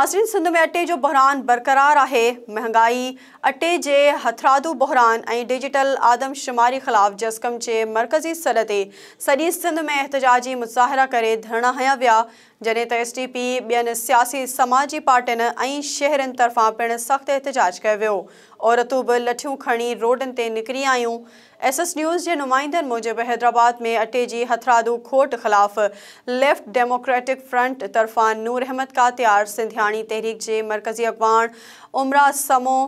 नाज़रीन, सिंध में अटे जो बहरान बरक़रार है। महंगाई, अटे जे हथरादू बहरान ऐं डिजिटल आदमशुमारी ख़िलाफ़ जस्कम जे मरकज़ी सॾ ते सॼी सिंध में एहतजाजी मुज़ाहिरा करे धरना हया विया, जॾहिं त SDP ॿियनि सियासी समाजी पार्टियुनि ऐं शहरनि तरफ़ां पिणु सख़्तु एहतजाज कयो वियो। औरतूं बि लठियूं खणी रोडनि ते निकिरी आयूं। SS न्यूज़ जे नुमाइंदनि मूजिबि हैदराबाद में अटे जी हथरादू खोट ख़िलाफ़ लेफ्ट डेमोक्रेटिक फ्रंट तरफ़ां नूर अहमद कातियार, सिंधियाणी तहरीक जे मरकज़ी अॻवान उमरा समो,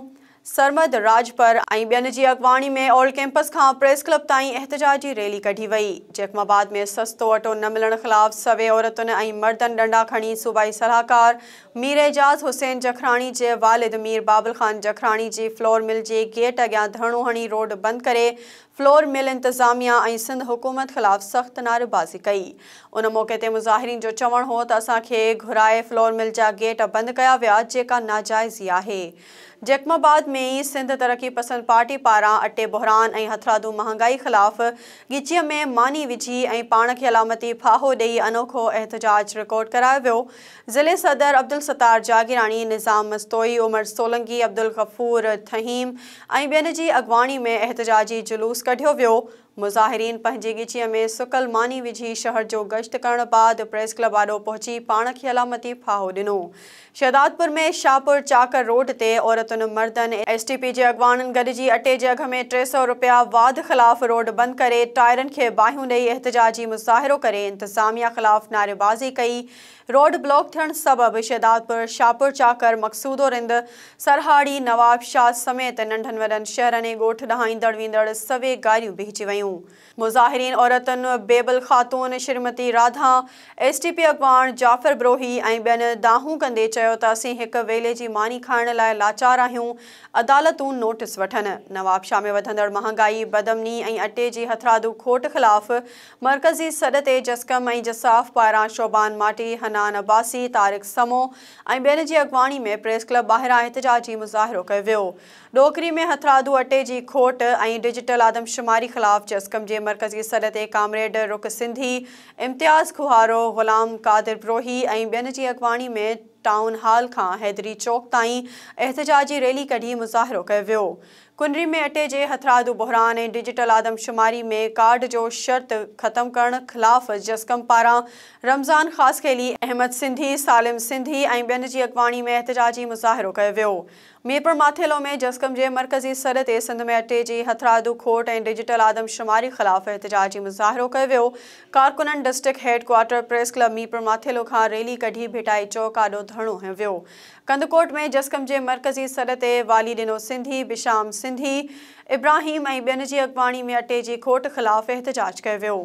सरमद राजपर ऐं ॿियनि जी अॻवानी में ऑल कैंपस खां प्रेस क्लब ताईं एहतजाजी रैली कढी वई। जैकमाबाद में सस्तो अटो न मिलण ख़िलाफ़ सवे औरतुनि ऐं मर्दनि डंडा खणी सूबाई सलाहकार मीर एजाज़ हुसैन जखराणी जे वालिद मीर बाबुल ख़ान जखराणी जी फ्लोर मिल जे गेट अॻियां धरणो हणी रोड बंदि करे फ्लोर मिल इंतज़ामिया ऐं सिंध हुकूमत ख़िलाफ़ सख़्तु नारेबाज़ी कई। उन मौक़े ते मुज़ाहिरीन जो चवणु हो त असांखे घुराए फ्लोर मिल जा गेट बंदि कया विया, जेका नाजाइज़ी आहे। जैकमाबाद में ई सिंध तरक़ी पसंद पार्टी पारां अटे बहरान ऐं हथरादू महांगाई ख़िलाफ़ ॻिचीअ में मानी विझी ऐं पाण खे अलामती फाहो ॾेई अनोखो एहतजाज रिकॉर्ड करायो वियो। ज़िले सदर अब्दुल सत्तार जागीरानी, निज़ाम मस्तोई, उमर सोलंकी, अब्दुल गफ़ूर थहीम ऐं ॿियनि जी अॻवानी में एहतजाजी जुलूस कढियो वियो। मुज़ाहिरीन पंहिंजी ॻिचीअ में सुकल मानी विझी शहर जो गश्त करण बाद प्रेस क्लब आॾो पहुची पाण खे अलामती फाहो ॾिनो। शहदादपुर में शाहपुर चाकर रोड ते औरतुनि मर्दनि SDP जे अॻवाननि गॾिजी अटे जे अघ में 300 रुपया वाध ख़िलाफ़ रोड बंदि करे टायरनि खे बाहियूं ॾेई एहतजाजी मुज़ाहिरो करे इंतज़ामिया ख़िलाफ़ नारेबाज़ी कई। रोड ब्लॉक थियण सबबि शहदादपुर, शाहपुर चाकर, मक़सूदो रिंद, सरहाड़ी, नवाब शाह समेत नंढनि वॾनि शहरनि ऐं ॻोठ ॾांहुं ईंदड़ वींदड़ सवे गारियूं बीहजी वयूं। मुज़ाहिरीन औरतुनि बेबल ख़ातून, श्रीमती राधा, SDP अॻवान जाफ़र ब्रोही ऐं ॿियनि दाहूं कंदे चयो त असीं हिक वेले जी मानी खाइण लाइ लाचार आहियूं। अदालतूं नोटिस वठनि। नवाब शाह में वधंदड़ महांगाई, बदअमनी ऐं अटे जी हथरादू खोट ख़िलाफ़ मरकज़ी सॾ ते जस्कम ऐं जसाफ पारां शोबान माटी, हनान अब्बासी, तारिक समो ऐं ॿियनि जी अॻवानी में प्रेस क्लब ॿाहिरां एहतजाजी मुज़ाहिरो कयो वियो। डोकरी में हथरादू अटे जी खोट ऐं डिजिटल आदमशुमारी ख़िलाफ़ जस्कम जे मरकज़ी सॾ ते कामरेड रुख सिंधी, इम्तियाज़ खुहारो, ग़ुलाम कादिर ब्रोही ऐं ॿियनि जी अॻवानी में टाउन हाल खां हैदरी चौक ताईं एहतजाजी रैली कढी मुज़ाहिरो कयो वियो। कुनरी में अटे जे हथरादू बहरान ऐं डिजिटल आदमशुमारी में कार्ड जो शर्त ख़त्म करण ख़िलाफ़ जस्कम पारां रमज़ान ख़ासखेली, अहमद सिंधी, सालिम सिंधी ऐं ॿियनि जी अॻवानी में एहतजाजी मुज़ाहिरो कयो वियो। मीरपुर माथेलो में जस्कम जे मरकज़ी सॾ ते सिंध में अटे जी हथरादू खोट ऐं डिजिटल आदमशुमारी ख़िलाफ़ एहतजाजी मुज़ाहिरो कयो वियो। कारकुननि district headquarter press club Mirpur Mathelo खां रैली कढी भिटाई चौक आॾो धरणो हंयो वियो। कंदकोट में जस्कम जे मरकज़ी सॾ ते वाली ॾिनो सिंधी, बिशाम सिंधी, इब्राहिम ऐं ॿियनि जी अॻवानी में अटे जी खोट ख़िलाफ़ एहतजाज कयो वियो।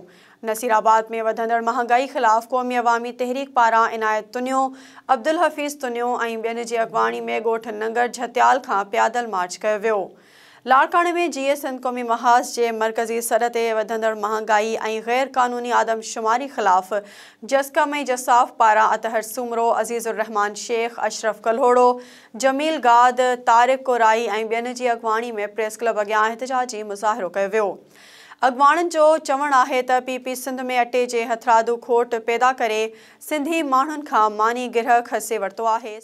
नसीराबाद में वधंदड़ महांगाई ख़िलाफ़ क़ौमी अवामी तहरीक पारां इनायत तुनियो, अब्दुल हफ़ीज़ तुनियो ऐं ॿियनि जी अॻवानी में ॻोठ नंगर झत्याल खां प्यादल मार्च कयो वियो। लाड़काणे में GS सिंध क़ौमी महाज़ जे मरकज़ी सॾ ते वधंदड़ महांगाई ऐं ग़ैर क़ानूनी आदमशुमारी ख़िलाफ़ जस्कम ऐं जसाफ पारां अतहर सुमरो, अज़ीज़ुर रहमान शेख, अशरफ कल्होड़ो, जमील गाद, तारिक कोराई ऐं ॿियनि जी अॻवानी में प्रेस क्लब अॻियां एहतजाजी मुज़ाहिरो कयो वियो। अॻवाननि जो चवणु आहे त PP सिंध में अटे जे हथरादू खोट पैदा करे सिंधी माण्हुनि खां मानी गिरह खसे वरितो आहे।